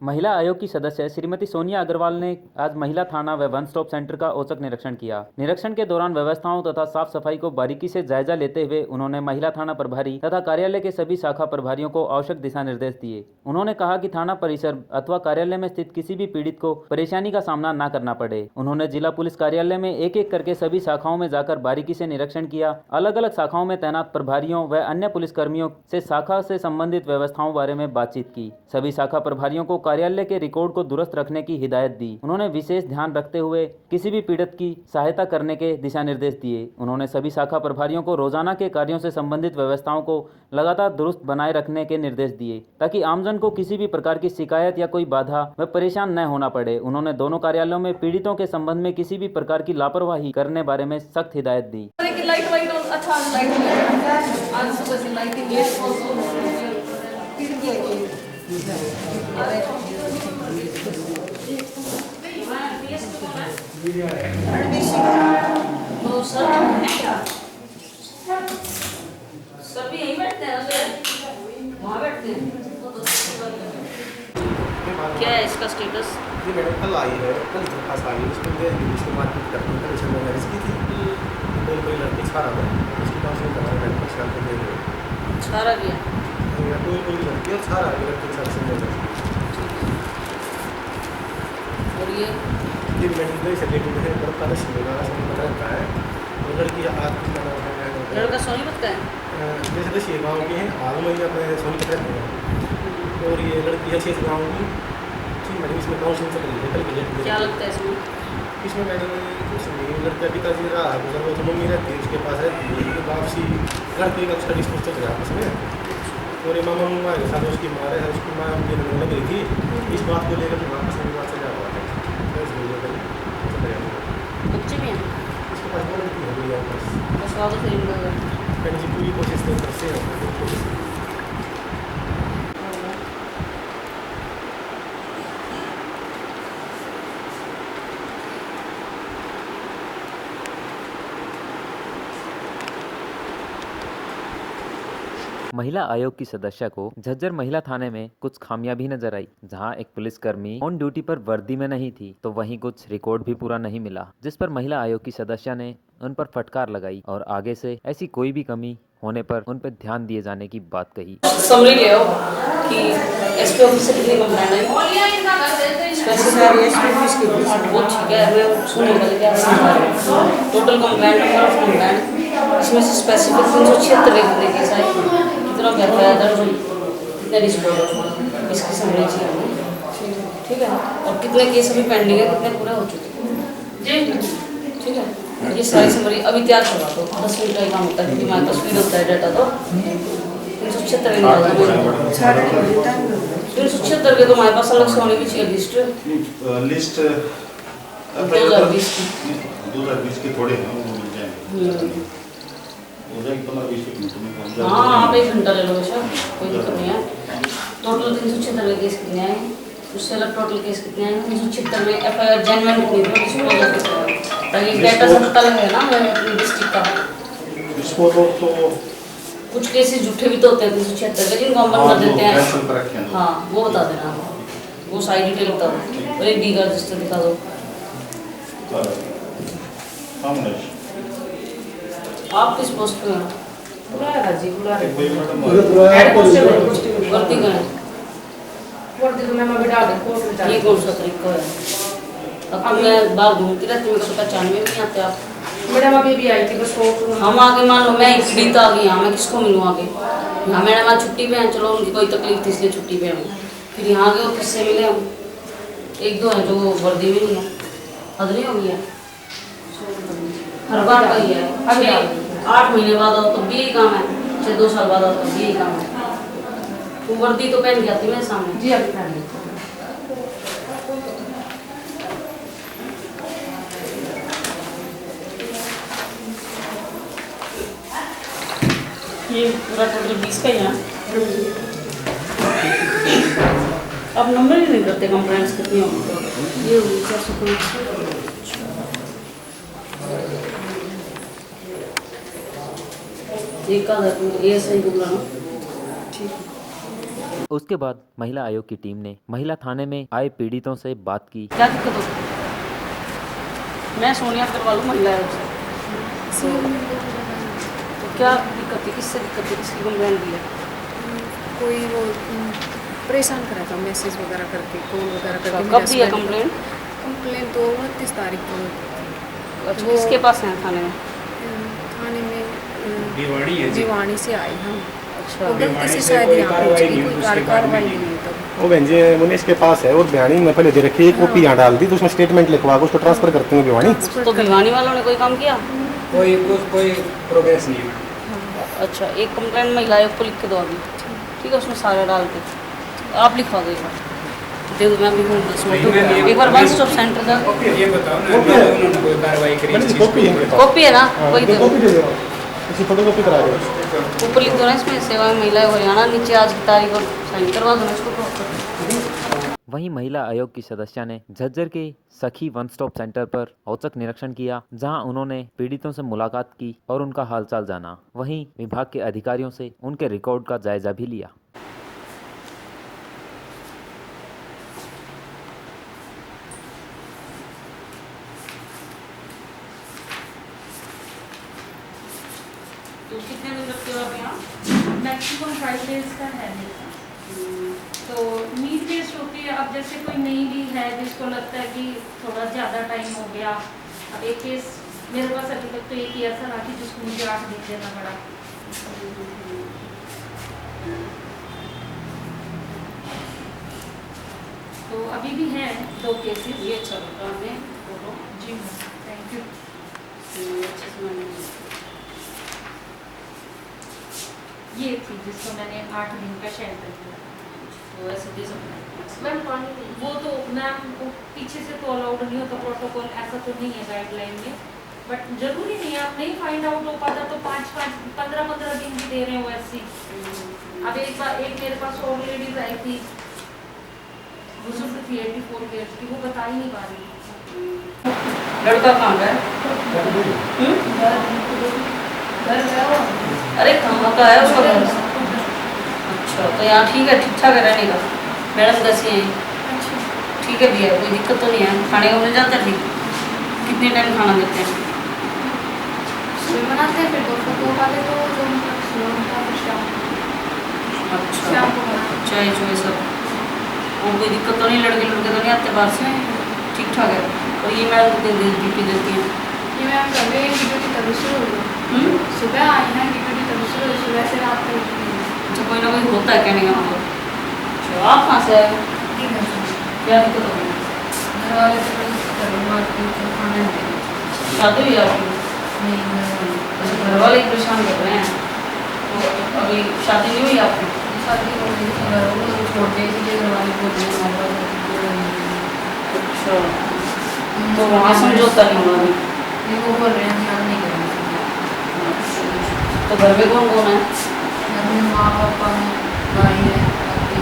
महिला आयोग की सदस्य श्रीमती सोनिया अग्रवाल ने आज महिला थाना व वन स्टॉप सेंटर का औचक निरीक्षण किया। निरीक्षण के दौरान व्यवस्थाओं तथा साफ सफाई को बारीकी से जायजा लेते हुए उन्होंने महिला थाना प्रभारी तथा कार्यालय के सभी शाखा प्रभारियों को आवश्यक दिशा निर्देश दिए। उन्होंने कहा कि थाना परिसर अथवा कार्यालय में स्थित किसी भी पीड़ित को परेशानी का सामना न करना पड़े। उन्होंने जिला पुलिस कार्यालय में एक एक करके सभी शाखाओं में जाकर बारीकी से निरीक्षण किया। अलग अलग शाखाओं में तैनात प्रभारियों व अन्य पुलिसकर्मियों से शाखा से संबंधित व्यवस्थाओं बारे में बातचीत की। सभी शाखा प्रभारियों को कार्यालय के रिकॉर्ड को दुरुस्त रखने की हिदायत दी। उन्होंने विशेष ध्यान रखते हुए किसी भी पीड़ित की सहायता करने के दिशा निर्देश दिए। उन्होंने सभी शाखा प्रभारियों को रोजाना के कार्यों से संबंधित व्यवस्थाओं को लगातार दुरुस्त बनाए रखने के निर्देश दिए ताकि आमजन को किसी भी प्रकार की शिकायत या कोई बाधा व परेशान न होना पड़े। उन्होंने दोनों कार्यालयों में पीड़ितों के संबंध में किसी भी प्रकार की लापरवाही करने बारे में सख्त हिदायत दी। सभी यहीं बैठते हैं, वहाँ बैठते हैं। क्या है इसका स्टेटस? ये मैडम कल आई है, कल दरखास्त आई है, उसके मार्केट करने का विषय में मैरिज की थी। कोई लड़की छा रहा था, उसके पास में दवा मैडम को शाम को दे रहे छारा गया कोई लड़की और छा रहा है लड़की के साथ से और ये मेडिकल सर्टिफिकेट है, बड़ा पता चलेगा पता रहता है। और लड़की आज लड़का सोनीपत का है, जैसे तो ये गाँव के हैं, हाल में ही अपने सोनीपत रहते हैं। और ये लड़की है 6 गाँव की। ठीक मैडम, इसमें काउंसलिंग चल रही है कल की डेट में। क्या लगता है इसमें मैडम कुछ नहीं, लड़का पिताजी रहा है गुजर, वो तो मम्मी रहती है उसके पास रहती है। वापसी लड़के का उसका डिस्पोज चल रहा है आपस में। और ये मामा मम्मा के साथ उसकी माँ है, उसकी माँ उनकी लग रही थी। इस बात को लेकर फिर वापस में बात चला हुआ है। बच्चे भी हैं, इसके पास दो लड़की हो गई है बस। बस वापस नहीं मिलेगा। मैंने जी पूरी कोशिश करते हैं। महिला आयोग की सदस्य को झज्जर महिला थाने में कुछ खामियां भी नजर आई। जहां एक पुलिसकर्मी ऑन ड्यूटी पर वर्दी में नहीं थी तो वहीं कुछ रिकॉर्ड भी पूरा नहीं मिला, जिस पर महिला आयोग की सदस्य ने उन पर फटकार लगाई और आगे से ऐसी कोई भी कमी होने पर उन पर ध्यान दिए जाने की बात कही। समरी ले आओ कि एसपी ऑफिस से कितनी कंप्लेंट आई। वो ठीक है, मैं सुनने वाले क्या total complaint number of complaint इसमें से स्पेसिफिक 376 लिखने के साथ कितना क्या दर्ज हुई, कितने डिस्पोज इसकी समरी चाहिए। ठीक है, और कितने केस अभी पेंडिंग है, कितने पूरे हो चुके हैं। ठीक है, ये सारी समरी अभी तैयार करवा दो। 10 मिनट का ही काम होता है क्योंकि हमारे पास फीड होता है डाटा। तो 376 के तो हमारे पास अलग से होने की चाहिए लिस्ट 2020 के थोड़े हैं, वो मिल जाएंगे। हो जाएगी 15-20 मिनट में। हाँ, आप 1 घंटा ले लो बेशक, कोई दिक्कत नहीं है। टोटल 376 केस कितने आए, उससे अलग टोटल केस कितने आए। 376 में एफआईआर जेन्युइन कितनी थी, डिस्पोजल ताकि डाटा से पता लगे ना अपनी डिस्ट्रिक्ट का। डिस्पोजल तो कुछ केसेस झूठे भी तो होते हैं 376 के, जिनको हम बंद कर देते हैं। हाँ, वो बता देना, वो सारी डिटेल बता दो और एक डी का रजिस्टर दिखा दो। आप किस पोस्ट पे हैं? वर्दी का है। ये कौन सा तरीका है? अब मैं बाहर घूमती रहती हूँ, तो पहचान में नहीं आते आप। मैडम अभी भी आई थी बस वो हम आगे मान लो मैं पीड़ित आ गई, यहाँ मैं किसको मिलूँ आगे? यहाँ मैडम आज छुट्टी पे हैं, चलो उनकी कोई तकलीफ थी इसलिए छुट्टी पे हैं। फिर यहाँ आगे वो किससे मिले हम? 1-2 हैं जो वर्दी भी नहीं है। हद नहीं हो गई है, हर बार का ही है। अभी 8 महीने बाद आओ तो भी यही काम है, 6-2 साल बाद आओ तो भी यही काम है। वो वर्दी तो पहन के आती मेरे सामने। जी अभी पहन ली। ये पूरा टोटल 20 का ही है। अब नंबर ही नहीं करते कंप्लेंट्स कितनी होगी। तो ये होगी 405। एक का ये सही बोला ना। ठीक है। उसके बाद महिला आयोग की टीम ने महिला थाने में आए पीड़ितों से बात की। क्या दिक्कत होती है? मैं सोनिया अग्रवाल हूँ, महिला आयोग से। तो क्या दिक्कत है, किससे दिक्कत है, किसकी कंप्लेंट दी है? कोई वो परेशान करा था मैसेज वगैरह करके, कॉल वगैरह करके। कब दी है कंप्लेंट? कंप्लेंट तो 29 तारीख को अच्छा, किसके पास है थाने में? थाने में भिवाड़ी है जी। भिवाड़ी से आई हम। अच्छा, तो गलती से शायद यहाँ पहुँच गई, कोई कार्रवाई नहीं हुई तब। वो बहन जी मुनीष के पास है और भिवाड़ी में पहले दे रखी है, कॉपी यहाँ डाल दी तो उसमें स्टेटमेंट लिखवा के उसको ट्रांसफर करते हैं भिवाड़ी। तो भिवानी वालों ने कोई काम किया? कोई प्रोग्रेस नहीं है। अच्छा, एक कंप्लेंट महिला आयोग को लिख के दो अभी, ठीक है, उसमें सारे डाल के आप लिखवा दो एक बार, दे दो। मैं अभी हूँ 10 मिनट, एक बार वन स्टॉप सेंटर का ये बताओ ना, उन्होंने कोई कार्रवाई करी इस चीज़ कॉपी है पे? कॉपी है ना, वही दे दो। कॉपी दे दो, इसी फोटोकॉपी करा दो। ऊपर लिख दो ना इसमें सेवा में महिला आयोग हरियाणा, नीचे आज की तारीख और साइन करवा दो ना इसको। वहीं महिला आयोग की सदस्य ने झज्जर के सखी वन स्टॉप सेंटर पर औचक निरीक्षण किया, जहां उन्होंने पीड़ितों से मुलाकात की और उनका हालचाल जाना। वहीं विभाग के अधिकारियों से उनके रिकॉर्ड का जायजा भी लिया। तो कितने दिन रखते हो आप यहाँ? मैक्सिमम 5 डेज का है मेरे पास। तो नीड बेस्ड होती है। अब जैसे कोई नई भी है जिसको लगता है कि थोड़ा ज़्यादा टाइम हो गया, अब एक केस मेरे पास अभी तक तो एक ही ऐसा रहा कि जिसको मुझे 8 दिन देना पड़ा। तो अभी भी हैं 2 केसेस। ये अच्छा लगा हमें फोटो। जी मैम, थैंक यू। अच्छे से मैंने ये थी जिसको मैंने 8 दिन का शेयर कर दिया। तो ऐसे दे सकते मैम वो तो मैम वो पीछे से तो अलाउड नहीं होता, प्रोटोकॉल ऐसा तो नहीं है गाइडलाइन में, बट जरूरी नहीं है। आप नहीं फाइंड आउट हो पाता तो 15 दिन भी दे रहे हो ऐसी। अब एक बार एक मेरे पास और लेडीज आई थी, बुजुर्ग थी 84 ईयर्स की, वो बता ही नहीं पा रही। लड़का कहाँ का है? घर गया हो? अरे कहाँ का है उसका घर? अच्छा, तो यहाँ ठीक है, ठीक ठाक है रहने का। मैडम कैसी हैं? ठीक है भैया, कोई दिक्कत तो नहीं है, खाने को मिल जाता है ठीक? कितने टाइम खाना देते हैं? सुबह बनाते हैं, फिर दोपहर को खा लेते हो, जो मतलब सुबह बनता है, फिर शाम को। अच्छा, शाम को बनाते हैं। चाय चुए सब, और कोई दिक्कत तो नहीं? लड़के तो नहीं आते बाहर से? ठीक ठाक है। और ये मैडम कितनी ड्यूटी देती हैं? ये मैम कर रहे हैं कि ड्यूटी तभी शुरू हुई, सुबह आई हैं कि ड्यूटी तभी शुरू हुई, सुबह से रात तक। अच्छा, कोई ना कोई होता है कहने का मतलब। अच्छा, आप कहाँ से आए? क्या दिक्कत हो गई? घर वाले तो कभी मारते हैं, खाना नहीं देते। शादी हुई आपकी? नहीं, अच्छा, घर वाले ही परेशान कर रहे हैं। तो अभी शादी नहीं हुई आपकी? शादी हो गई थी, घर वाले छोड़ते इसलिए घर वाले बोलते हैं अच्छा, तो वहाँ समझौता नहीं हुआ अभी? नहीं, वो बोल रहे हैं ध्यान नहीं करेंगे। तो घर में कौन कौन है? घर में माँ पापा हैं, भाई है, दादी।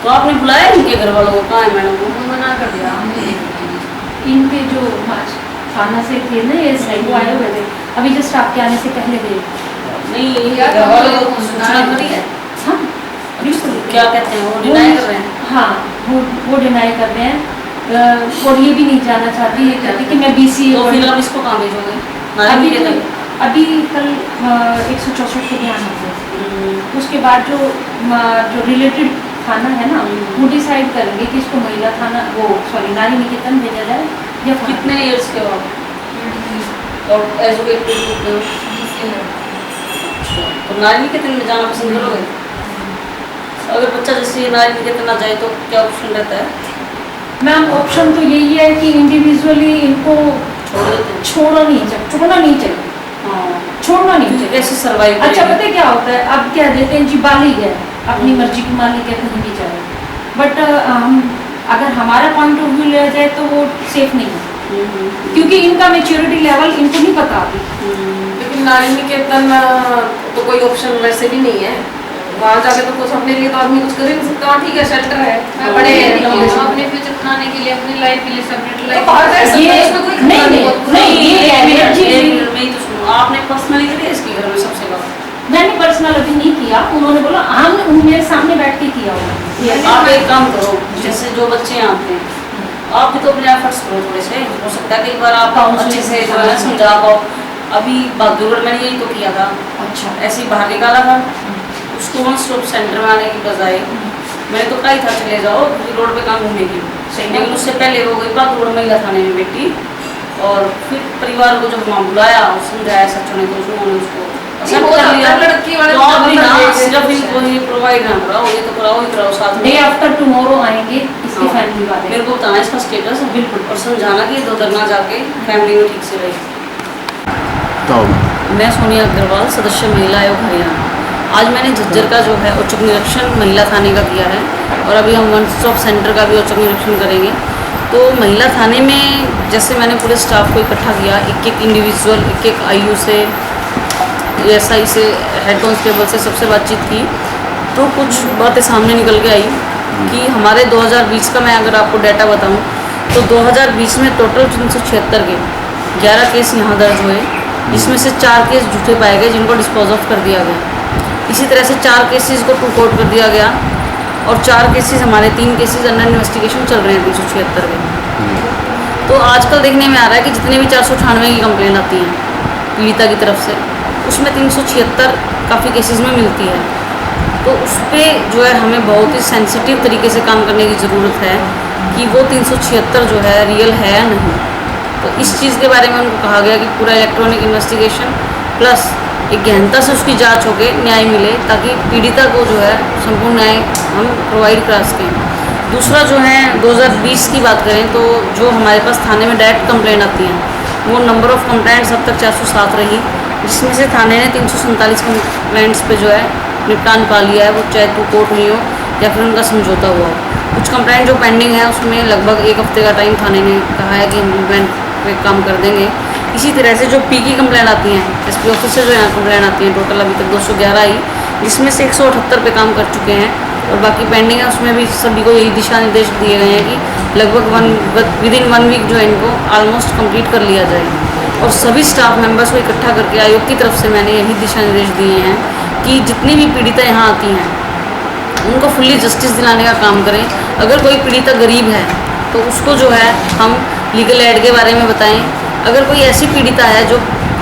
तो आपने बुलाया इनके घर वालों को? कहाँ है मैडम को? वो मना कर दिया, हम नहीं देखते। इनके जो थाना से थे ना ये साइड, वो आए हुए थे अभी जस्ट आपके आने से पहले गए। नहीं, इनके यार, घर वालों तो को सूचना मिली है? हाँ बिल्कुल। क्या कहते हैं वो? डिनाई कर रहे हैं? हाँ, वो डिनाई कर रहे हैं। और ये भी नहीं जाना चाहती, ये कहती कि मैं BCA। तो फिर आप इसको कहाँ भेजोगे? अभी नानी के तक? अभी कल 164 के बयान होते हैं, उसके बाद जो रिलेटेड थाना है ना वो डिसाइड करेंगे कि इसको महिला थाना नारी निकेतन भेजा जाए या फिर कितने ईयर्स के हो आप? और एजुकेटेड कितने हो? तो नारी निकेतन में जाना पसंद करोगे? अगर बच्चा जैसे नारी निकेतन ना जाए तो क्या ऑप्शन रहता है? मैम ऑप्शन तो यही है कि इंडिविजुअली इनको छोड़ देते हैं? छोड़ना नहीं चाहिए। हाँ, छोड़ना नहीं चाहिए। कैसे सर्वाइव? अच्छा पता है क्या होता है, अब क्या देते हैं जी बालिग है, अपनी मर्जी की मालिक है, कहीं भी जाए, बट अगर हमारा पॉइंट ऑफ व्यू लिया जाए तो वो सेफ नहीं है, क्योंकि इनका मेच्योरिटी लेवल इनको नहीं पता अभी। लेकिन नारी निकेतन तो कोई ऑप्शन वैसे भी नहीं है, वहाँ जाके तो कुछ अपने लिए तो आदमी कुछ कर ही नहीं सकता। ठीक है, शेल्टर है, बड़े अपने फ्यूचर बनाने के लिए, अपनी लाइफ के लिए, सेपरेट लाइफ आपने पर्सनली करी इसके घर में सबसे बात? मैंने पर्सनल अभी नहीं किया, उन्होंने बोला हमने मेरे सामने बैठ के किया होगा। आप एक काम करो, जैसे जो बच्चे आते हैं आप भी तो अपने एफर्ट्स करो थोड़े से, हो सकता है कई बार आप अच्छे से जो है समझा पाओ। अभी बहादुरगढ़ मैंने यही तो किया था, अच्छा, ऐसे ही बाहर निकाला था उसको वन स्टॉप सेंटर में आने की बजाय मैंने तो कहा था चले जाओ रोड पे काम घूमने की, लेकिन उससे पहले हो गई बहादुरगढ़ महिला थाने में बेटी, और फिर परिवार को जब वहाँ बुलाया और समझाया सच्चों ने तो उन्होंने उसको accept कर लिया। लड़की वाले तो आप भी ना सिर्फ इनको ही प्रोवाइड ना कराओ, ये तो कराओ ही कराओ साथ डे में। आफ्टर टुमारो आएंगे इसके फैमिली वाले। मेरे को बताना इसका स्टेटस बिल्कुल, और समझाना कि इधर ना जाके फैमिली में ठीक से रहे। तो मैं सोनिया अग्रवाल, सदस्य महिला आयोग हरियाणा। आज मैंने झज्जर का जो है औचक निरीक्षण महिला थाने का किया है, और अभी हम वन स्टॉप सेंटर का भी औचक निरीक्षण करेंगे। तो महिला थाने में जैसे मैंने पूरे स्टाफ को इकट्ठा किया, एक एक इंडिविजुअल, एक एक आयु से, एसआई से, हेड कांस्टेबल से सबसे बातचीत की, तो कुछ बातें सामने निकल के आई कि हमारे 2020 का मैं अगर आपको डाटा बताऊं तो 2020 में टोटल 376 के 11 केस यहाँ दर्ज हुए, जिसमें से 4 केस झूठे पाए गए जिनको डिस्पोज ऑफ कर दिया गया। इसी तरह से 4 केसेस को टू कोर्ट कर दिया गया, और 4 केसेस हमारे 3 केसेस अंडर इन्वेस्टिगेशन चल रहे हैं 376 के। तो आजकल देखने में आ रहा है कि जितने भी 498 की कंप्लेंट आती हैं पीड़िता की तरफ से, उसमें 376 काफ़ी केसेस में मिलती है। तो उस पर जो है हमें बहुत ही सेंसिटिव तरीके से काम करने की ज़रूरत है कि वो 376 जो है रियल है या नहीं। तो इस चीज़ के बारे में उनको कहा गया कि पूरा इलेक्ट्रॉनिक इन्वेस्टिगेशन प्लस एक गहनता से उसकी जांच होके न्याय मिले, ताकि पीड़िता को जो है संपूर्ण न्याय हम प्रोवाइड करा सकें। दूसरा जो है 2020 की बात करें तो जो हमारे पास थाने में डायरेक्ट कंप्लेंट आती हैं, वो नंबर ऑफ़ कंप्लेंट्स अब तक 407 रही, जिसमें से थाने ने 347 कंप्लेंट्स पे जो है निपटान पा लिया है, वो चाहे टू कोर्ट हुई हो या फिर उनका समझौता हुआ हो। कुछ कंप्लेंट जो पेंडिंग है उसमें लगभग 1 हफ्ते का टाइम थाने ने कहा है कि हम कंप्लेंट पे काम कर देंगे। इसी तरह से जो पी की कंप्लेंट आती हैं, एसपी ऑफिस से जो यहाँ कंप्लेंट आती हैं, टोटल अभी तक 211 आई, जिसमें से 178 पे काम कर चुके हैं, और बाकी पेंडिंग है उसमें भी सभी को यही दिशा निर्देश दिए गए हैं कि लगभग विदिन 1 वीक जो है इनको ऑलमोस्ट कंप्लीट कर लिया जाए। और सभी स्टाफ मेंबर्स को इकट्ठा करके आयोग की तरफ से मैंने यही दिशा निर्देश दिए हैं कि जितनी भी पीड़िता यहाँ आती हैं उनको फुल्ली जस्टिस दिलाने का काम करें। अगर कोई पीड़िता गरीब है तो उसको जो है हम लीगल एड के बारे में बताएं। अगर कोई ऐसी पीड़िता है जो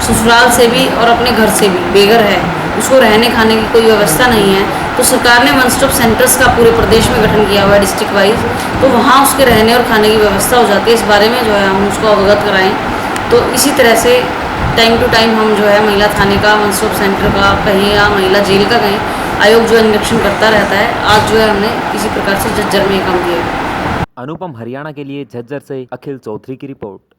ससुराल से भी और अपने घर से भी बेघर है, उसको रहने खाने की कोई व्यवस्था नहीं है, तो सरकार ने वन स्टॉप सेंटर्स का पूरे प्रदेश में गठन किया हुआ है डिस्ट्रिक्ट वाइज, तो वहाँ उसके रहने और खाने की व्यवस्था हो जाती है। इस बारे में जो है हम उसको अवगत कराएँ। तो इसी तरह से टाइम टू टाइम हम जो है महिला थाने का, वन स्टॉप सेंटर का कहीं या महिला जेल का कहीं, आयोग जो है निरीक्षण करता रहता है। आज जो है हमने इसी प्रकार से झज्जर में काम किया है। अनुपम हरियाणा के लिए झज्जर से अखिल चौधरी की रिपोर्ट।